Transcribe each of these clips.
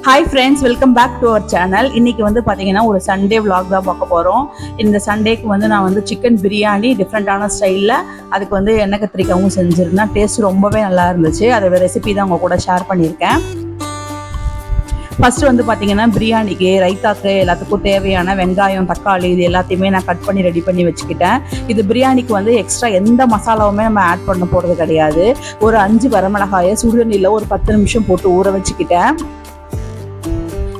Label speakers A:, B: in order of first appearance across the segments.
A: Hi friends, welcome back to our channel. இன்னைக்கு வந்து பாத்தீங்கன்னா ஒரு சண்டே vlog தான் பார்க்க போறோம். இந்த சண்டேக்கு வந்து நான் வந்து சிக்கன் பிரியாணி டிஃபரெண்டான ஸ்டைல்ல அதுக்கு வந்து எண்ணெய் கத்திரிக்காவும் செஞ்சிருந்தேன். டேஸ்ட் ரொம்பவே நல்லா இருந்துச்சு. அதோட ரெசிபி தான் உங்க கூட ஷேர் பண்ணியிருக்கேன். ஃபர்ஸ்ட் வந்து பாத்தீங்கன்னா பிரியாணிக்கு ரைத்தாக்கு எல்லாத்துக்கும் தேவையான வெங்காயம் தக்காளி இது எல்லாத்தையுமே நான் கட் பண்ணி ரெடி பண்ணி வச்சுக்கிட்டேன். இது பிரியாணிக்கு வந்து எக்ஸ்ட்ரா எந்த மசாலாவுமே நம்ம ஆட் பண்ண போறது கிடையாது. ஒரு 5 வரமிளகாயை சுடுதண்ணில ஒரு 10 நிமிஷம் போட்டு ஊற வச்சுக்கிட்டேன்.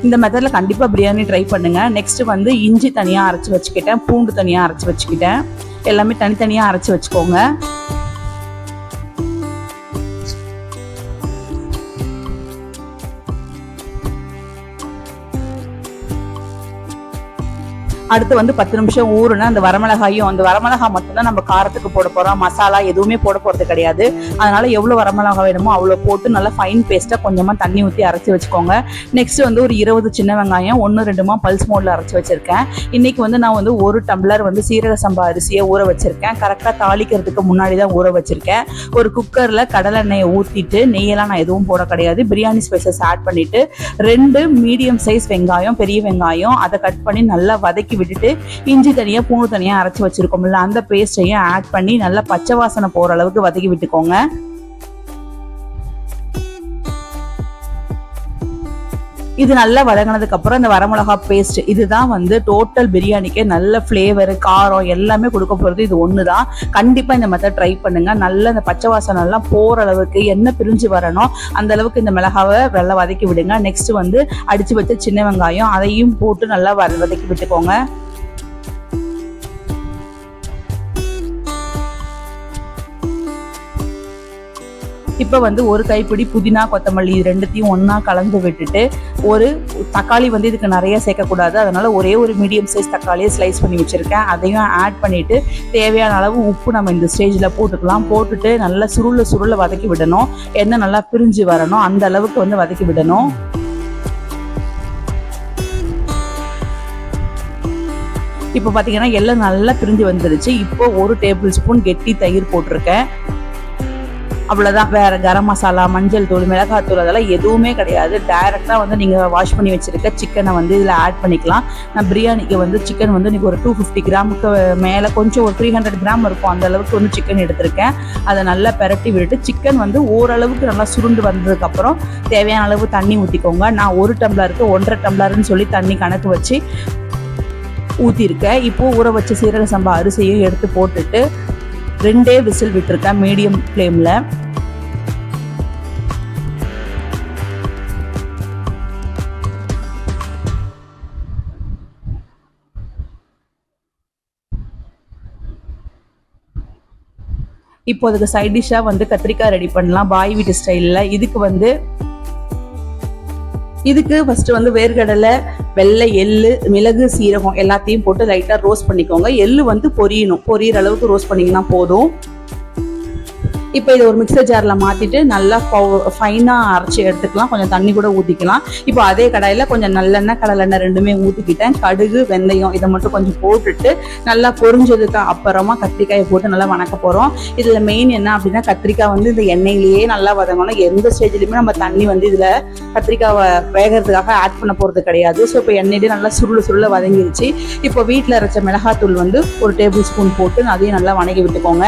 A: இந்த மெத்தட்ல கண்டிப்பா பிரியாணி ட்ரை பண்ணுங்க. நெக்ஸ்ட் வந்து இஞ்சி தனியா அரைச்சு வச்சுக்கிட்டேன், பூண்டு தனியா அரைச்சு வச்சுக்கிட்டேன். எல்லாமே தனித்தனியா அரைச்சு வச்சுக்கோங்க. அடுத்து வந்து 10 நிமிஷம் ஊறுனா அந்த வரமிளகாயும், அந்த வரமிளகாய் மட்டும் தான் நம்ம காரத்துக்கு போட போறோம். மசாலா எதுவுமே போட போறது கிடையாது. அதனால எவ்வளவு வரமிளகாய் வேணுமோ அவ்வளவு போட்டு நல்லா ஃபைன் பேஸ்டா கொஞ்சமா தண்ணி ஊற்றி அரைச்சி வச்சுக்கோங்க. நெக்ஸ்ட் வந்து ஒரு 20 சின்ன வெங்காயம் 1-2 பல்ஸ் மோட்ல அரைச்சி வச்சிருக்கேன். இன்னைக்கு வந்து நான் வந்து 1 டம்ளர் வந்து சீரக சம்பா அரிசியை ஊற வச்சிருக்கேன். கரெக்டா தாளிக்கிறதுக்கு முன்னாடி தான் ஊற வச்சிருக்கேன். ஒரு குக்கர்ல கடலை எண்ணெயை ஊத்திட்டு, நெய்யெல்லாம் நான் எதுவும் போட கிடையாது, பிரியாணி ஸ்பைசஸ் ஆட் பண்ணிட்டு 2 மீடியம் சைஸ் வெங்காயம், பெரிய வெங்காயம் அதை கட் பண்ணி நல்லா வதக்கி விட்டுட்டு இஞ்சி தனியா பூண்டு தனியா அரைச்சு வச்சிருக்கோம்ல அந்த பேஸ்டையும் ஆட் பண்ணி நல்லா பச்சை வாசனை போற அளவுக்கு வதக்கி விட்டுக்கோங்க. இது நல்லா வதங்கினதுக்கு அப்புறம் இந்த வரமிளகா பேஸ்ட் இதுதான் வந்து டோட்டல் பிரியாணிக்கே நல்ல ஃபிளேவர் காரம் எல்லாமே கொடுக்க போறது. இது ஒண்ணுதான். கண்டிப்பா இந்த மெத்தட் ட்ரை பண்ணுங்க. நல்ல இந்த பச்சை வாசனை எல்லாம் போற அளவுக்கு எண்ணெய் பிரிஞ்சு வரணும் அந்த அளவுக்கு இந்த மிளகாவை நல்லா வதக்கி விடுங்க. நெக்ஸ்ட் வந்து அடிச்சு வச்ச சின்ன வெங்காயம் அதையும் போட்டு நல்லா வதக்கி விட்டுக்கோங்க. இப்போ வந்து ஒரு கைப்பிடி புதினா கொத்தமல்லி இது ரெண்டுத்தையும் ஒன்றா கலந்து விட்டுட்டு, ஒரு தக்காளி வந்து இதுக்கு நிறைய சேர்க்கக்கூடாது, அதனால ஒரே ஒரு மீடியம் சைஸ் தக்காளியை ஸ்லைஸ் பண்ணி வச்சுருக்கேன். அதையும் ஆட் பண்ணிவிட்டு தேவையான அளவு உப்பு நம்ம இந்த ஸ்டேஜில் போட்டுக்கலாம். போட்டுட்டு நல்லா சுருள வதக்கி விடணும். எண்ணெய் நல்லா பிரிஞ்சு வரணும் அந்த அளவுக்கு வந்து வதக்கி விடணும். இப்போ பார்த்தீங்கன்னா எல்லாம் நல்லா பிரிஞ்சு வந்துருச்சு. இப்போ 1 டேபிள் ஸ்பூன் கெட்டி தயிர் போட்டிருக்கேன். அவ்வளோதான். வேற கரம் மசாலா, மஞ்சள் தூள், மிளகாத்தூள் அதெல்லாம் எதுவுமே கிடையாது. டைரெக்டா வந்து நீங்க வாஷ் பண்ணி வச்சிருக்க சிக்கனை வந்து இதுல ஆட் பண்ணிக்கலாம். நான் பிரியாணிக்கு வந்து சிக்கன் வந்து இன்னைக்கு ஒரு 250 கிராமுக்கு மேல கொஞ்சம் ஒரு 300 கிராம் இருக்கும் அந்த அளவுக்கு வந்து சிக்கன் எடுத்திருக்கேன். அதை நல்லா பெரட்டி விட்டுட்டு சிக்கன் வந்து ஓரளவுக்கு நல்லா சுருண்டு வந்ததுக்கு அப்புறம் தேவையான அளவு தண்ணி ஊற்றிக்கோங்க. நான் 1 டம்ளருக்கு 1.5 டம்ளர்னு சொல்லி தண்ணி கணக்கு வச்சு ஊற்றிருக்கேன். இப்போ ஊற வச்ச சீரக சம்பா அரிசியும் எடுத்து போட்டுட்டு 2 விசில் விட்டுருக்கேன் மீடியம் ஃப்ளேம்ல. இப்போ அதுக்கு சைட் டிஷ்ஷா வந்து கத்திரிக்காய் ரெடி பண்ணலாம் பாய் வீட்டு ஸ்டைல்ல. இதுக்கு ஃபர்ஸ்ட் வந்து வேர்க்கடலை, வெள்ளை எள்ளு, மிளகு, சீரகம் எல்லாத்தையும் போட்டு லைட்டா ரோஸ்ட் பண்ணிக்கோங்க. எள்ளு வந்து பொரியிற அளவுக்கு ரோஸ்ட் பண்ணீங்கன்னா போதும். இப்போ இதை ஒரு மிக்சர் ஜார்ல மாத்திட்டு நல்லா ஃபைனா அரைச்சி எடுத்துக்கலாம். கொஞ்சம் தண்ணி கூட ஊத்திக்கலாம். இப்போ அதே கடாயில கொஞ்சம் நல்லெண்ணெய் கடலெண்ணெய் ரெண்டுமே ஊத்திக்கிட்டேன். கடுகு வெந்தயம் இதை மட்டும் கொஞ்சம் போட்டுட்டு நல்லா பொரிஞ்சதுக்கு அப்புறமா கத்திரிக்காயை போட்டு நல்லா வணக்க போறோம். இதுல மெயின் என்ன அப்படின்னா கத்திரிக்காய் வந்து இந்த எண்ணெயிலேயே நல்லா வதங்கணும். எந்த ஸ்டேஜ்லயுமே நம்ம தண்ணி வந்து இதுல கத்திரிக்காவை வேகிறதுக்காக ஆட் பண்ண போறது கிடையாது. ஸோ இப்போ எண்ணெயிலேயே நல்லா சுருள வதங்கிருச்சு. இப்போ வீட்டில் அரைச்ச மிளகாத்தூள் வந்து 1 டேபிள் ஸ்பூன் போட்டு அதையும் நல்லா வணக்கி விட்டுக்கோங்க.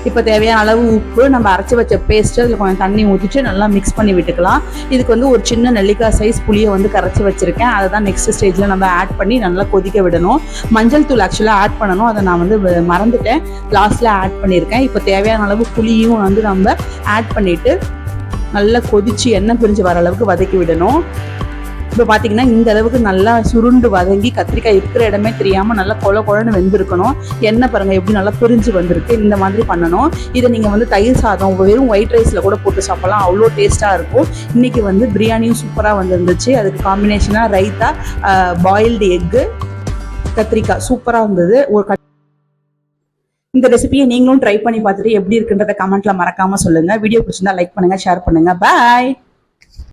A: இப்போ தேவையான அளவு உப்பு, நம்ம அரைச்சி வச்ச பேஸ்ட் அதில் கொஞ்சம் தண்ணி ஊற்றிட்டு நல்லா மிக்ஸ் பண்ணி விட்டுக்கலாம். இதுக்கு வந்து ஒரு சின்ன நெல்லிக்காய் சைஸ் புளியை வந்து கரைச்சி வச்சிருக்கேன். அதை தான் நெக்ஸ்ட் ஸ்டேஜில் நம்ம ஆட் பண்ணி நல்லா கொதிக்க விடணும். மஞ்சள் தூள் ஆக்சுவலாக ஆட் பண்ணணும், அதை நான் வந்து மறந்துட்டேன், லாஸ்ட்டில் ஆட் பண்ணியிருக்கேன். இப்போ தேவையான அளவு புளியும் வந்து நம்ம ஆட் பண்ணிவிட்டு நல்லா கொதிச்சு எண்ணெய் பிரிஞ்சு வர அளவுக்கு வதக்கி விடணும். இப்போ பார்த்தீங்கன்னா இந்த அளவுக்கு நல்லா சுருண்டு வதங்கி கத்திரிக்காய் இருக்கிற இடமே தெரியாமல் நல்லா கொழன்னு வெந்திருக்கணும். எண்ணெய் பாருங்க எப்படி நல்லா பிரிஞ்சு வந்திருக்கு. இந்த மாதிரி பண்ணணும். இதை நீங்கள் வந்து தயிர் சாதம் வெறும் ஒயிட் ரைஸில் கூட போட்டு சாப்பிடலாம். அவ்வளோ டேஸ்ட்டாக இருக்கும். இன்னைக்கு வந்து பிரியாணியும் சூப்பராக வந்துருந்துச்சு. அதுக்கு காம்பினேஷனாக ரைத்தா, பாயில்டு எக்கு, கத்திரிக்காய் சூப்பராக இருந்தது. இந்த ரெசிபியை நீங்களும் ட்ரை பண்ணி பார்த்துட்டு எப்படி இருக்குன்றத கமெண்ட்ல மறக்காம சொல்லுங்க. வீடியோ பிடிச்சிருந்தா லைக் பண்ணுங்க, ஷேர் பண்ணுங்க. பாய்.